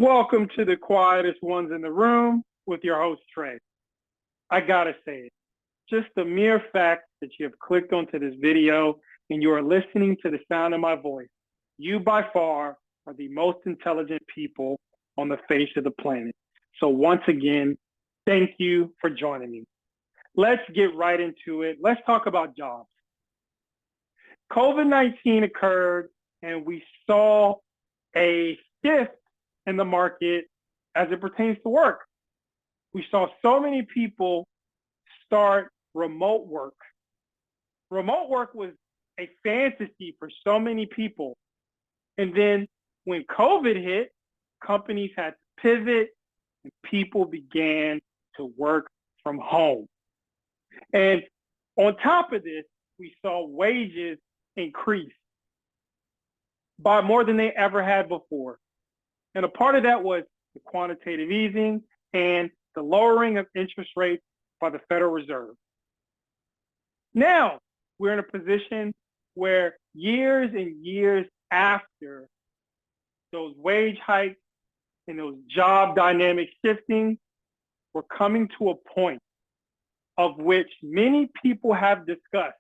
Welcome to the quietest ones in the room with your host, Trey. I gotta say it, just the mere fact that you have clicked onto this video and you are listening to the sound of my voice, you by far are the most intelligent people on the face of the planet. So once again, thank you for joining me. Let's get right into it. Let's talk about jobs. COVID-19 occurred and we saw a shift in the market as it pertains to work. We saw so many people start remote work. Remote work was a fantasy for so many people. And then when COVID hit, companies had to pivot and people began to work from home. And on top of this, we saw wages increase by more than they ever had before. And a part of that was the quantitative easing and the lowering of interest rates by the Federal Reserve. Now, we're in a position where years and years after those wage hikes and those job dynamics shifting, we're coming to a point of which many people have discussed.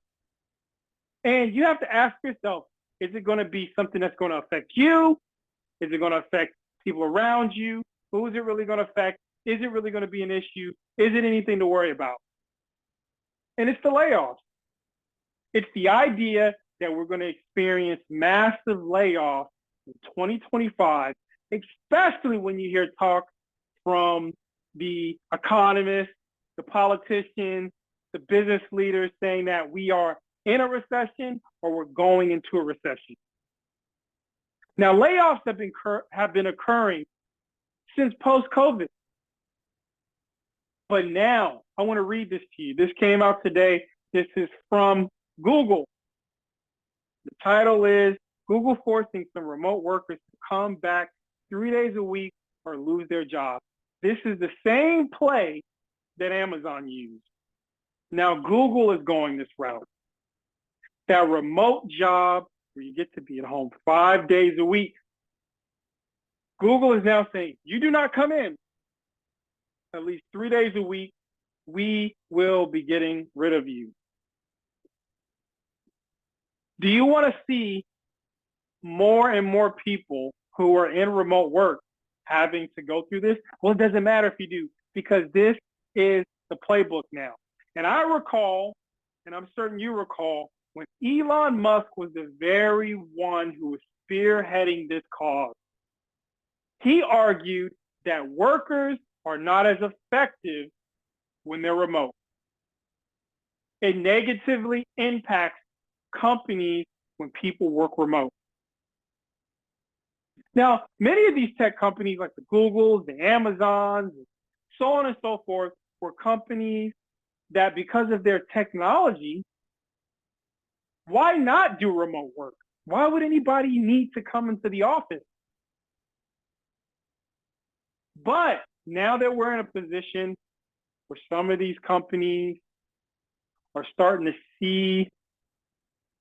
And you have to ask yourself, is it going to be something that's going to affect you? Is it going to affect people around you? Who is it really going to affect? Is it really going to be an issue? Is it anything to worry about? And it's the layoffs. It's the idea that we're going to experience massive layoffs in 2025, especially when you hear talk from the economists, the politicians, the business leaders saying that we are in a recession or we're going into a recession. Now, layoffs have been occurring since post-COVID. But now, I want to read this to you. This came out today. This is from Google. The title is, Google forcing some remote workers to come back 3 days a week or lose their job. This is the same play that Amazon used. Now, Google is going this route. That remote job where you get to be at home 5 days a week. Google is now saying, you do not come in at least 3 days a week, we will be getting rid of you. Do you want to see more and more people who are in remote work having to go through this? Well, it doesn't matter if you do, because this is the playbook now. And I recall, and I'm certain you recall, when Elon Musk was the very one who was spearheading this cause. He argued that workers are not as effective when they're remote. It negatively impacts companies when people work remote. Now, many of these tech companies like the Googles, the Amazons, so on and so forth, were companies that because of their technology, why not do remote work? Why would anybody need to come into the office? But now that we're in a position where some of these companies are starting to see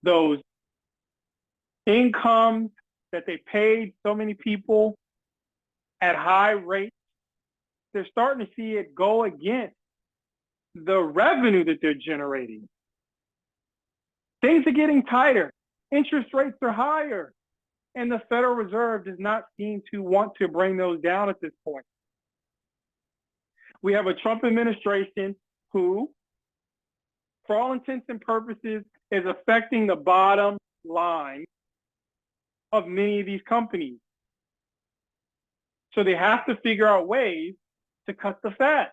those incomes that they paid so many people at high rates, they're starting to see it go against the revenue that they're generating. Things are getting tighter. Interest rates are higher. And the Federal Reserve does not seem to want to bring those down at this point. We have a Trump administration who, for all intents and purposes, is affecting the bottom line of many of these companies. So they have to figure out ways to cut the fat.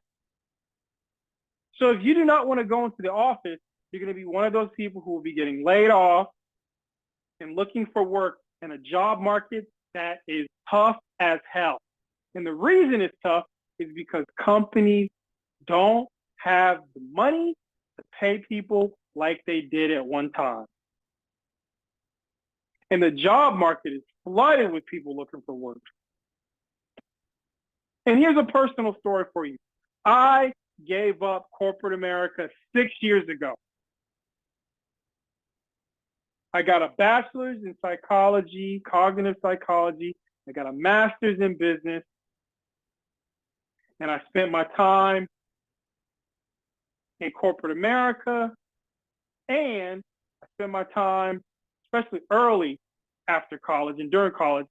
So if you do not want to go into the office, you're going to be one of those people who will be getting laid off and looking for work in a job market that is tough as hell. And the reason it's tough is because companies don't have the money to pay people like they did at one time. And the job market is flooded with people looking for work. And here's a personal story for you. I gave up corporate America 6 years ago. I got a bachelor's in psychology, cognitive psychology. I got a master's in business. and I spent my time in corporate America, and I spent my time, especially early after college and during college,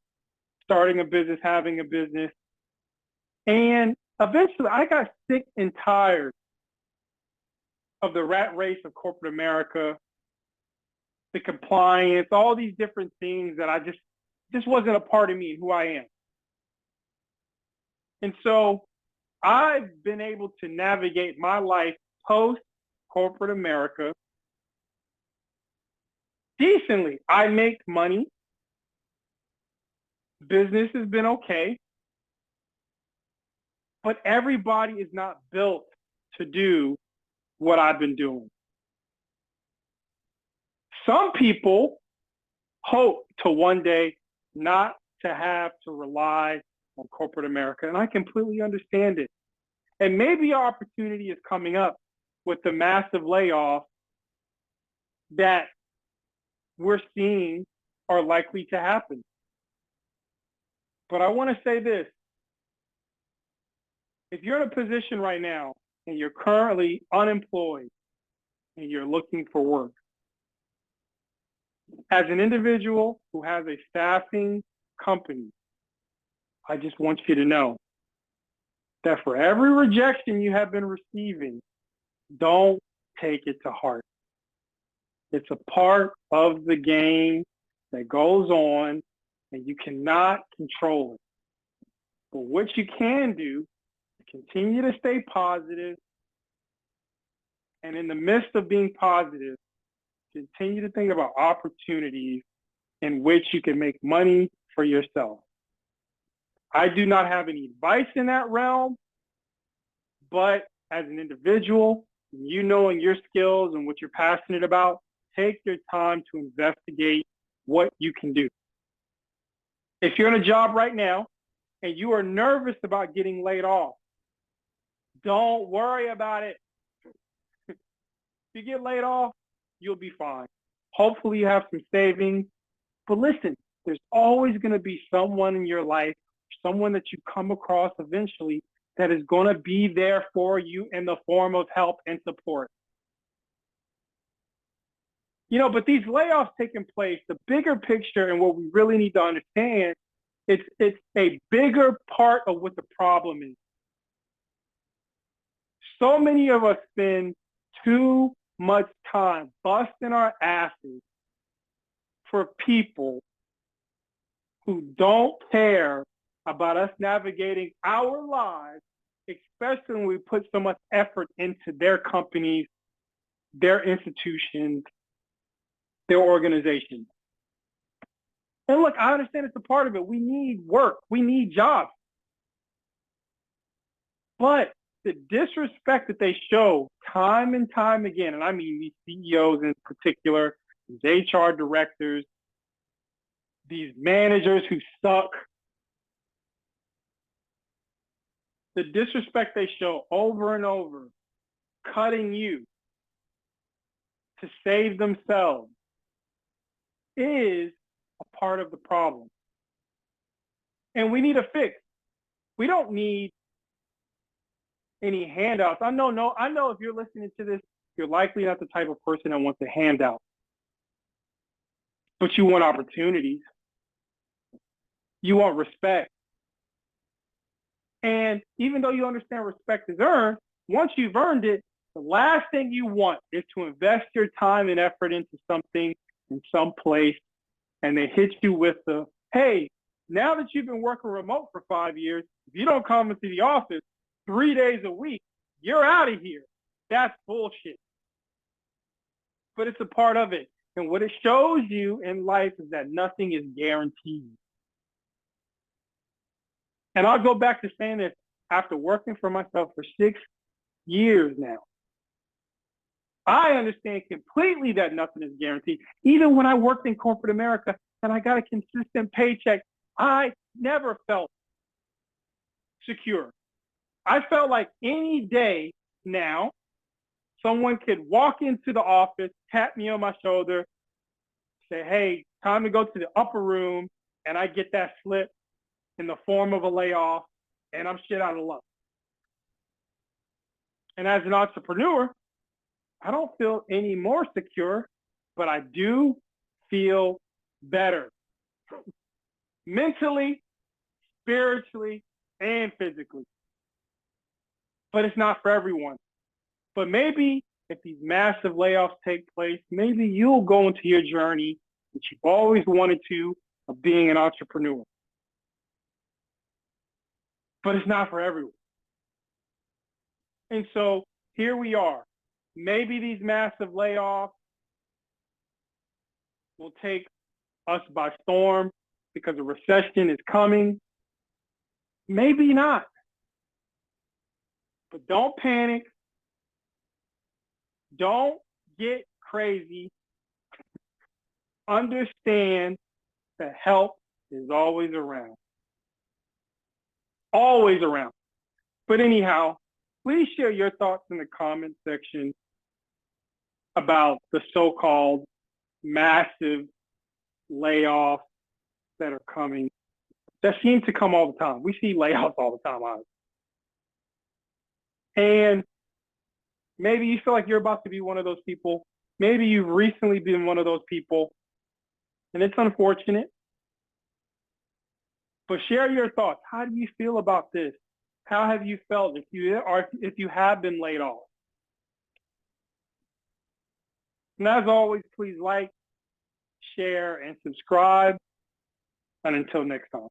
starting a business, having a business. And eventually I got sick and tired of the rat race of corporate America, the compliance, all these different things that I just wasn't a part of me and who I am. And so I've been able to navigate my life post corporate America decently. I make money. Business has been okay. But everybody is not built to do what I've been doing. Some people hope to one day not to have to rely on corporate America, and I completely understand it. And maybe our opportunity is coming up with the massive layoffs that we're seeing are likely to happen. But I want to say this. If you're in a position right now and you're currently unemployed and you're looking for work, as an individual who has a staffing company, I just want you to know that for every rejection you have been receiving, don't take it to heart. It's a part of the game that goes on, and you cannot control it. But what you can do is continue to stay positive, and in the midst of being positive, continue to think about opportunities in which you can make money for yourself. I do not have any advice in that realm, but as an individual, you knowing your skills and what you're passionate about, take your time to investigate what you can do. If you're in a job right now and you are nervous about getting laid off, don't worry about it. If you get laid off, you'll be fine. Hopefully you have some savings. But listen, there's always going to be someone in your life, someone that you come across eventually that is going to be there for you in the form of help and support. But these layoffs taking place, the bigger picture and what we really need to understand, it's a bigger part of what the problem is. So many of us spend too much time busting our asses for people who don't care about us navigating our lives, especially when we put so much effort into their companies, their institutions, their organizations. And look, I understand it's a part of it. We need work. We need jobs. But the disrespect that they show time and time again, and I mean these CEOs in particular, these HR directors, these managers who suck, the disrespect they show over and over, cutting you to save themselves, is a part of the problem. And we need a fix. We don't need any handouts. I know if you're listening to this, you're likely not the type of person that wants a handout. But you want opportunities. You want respect. And even though you understand respect is earned, once you've earned it, the last thing you want is to invest your time and effort into something in some place, and they hit you with the, hey, now that you've been working remote for 5 years, if you don't come into the office 3 days a week, you're out of here. That's bullshit. But it's a part of it. And what it shows you in life is that nothing is guaranteed. And I'll go back to saying this after working for myself for 6 years now. I understand completely that nothing is guaranteed. Even when I worked in corporate America and I got a consistent paycheck, I never felt secure. I felt like any day now, someone could walk into the office, tap me on my shoulder, say, hey, time to go to the upper room, and I get that slip in the form of a layoff, and I'm shit out of luck. And as an entrepreneur, I don't feel any more secure, but I do feel better mentally, spiritually, and physically. But it's not for everyone. But maybe if these massive layoffs take place, maybe you'll go into your journey that you've always wanted to of being an entrepreneur. But it's not for everyone. And so here we are. Maybe these massive layoffs will take us by storm because a recession is coming. Maybe not. But don't panic. Don't get crazy. Understand that help is always around. Always around. But anyhow, please share your thoughts in the comment section about the so-called massive layoffs that are coming. That seem to come all the time. We see layoffs all the time, honestly. And maybe you feel like you're about to be one of those people. Maybe you've recently been one of those people, and it's unfortunate. But share your thoughts. How do you feel about this? How have you felt if you have been laid off? And as always, please like, share, and subscribe. And until next time.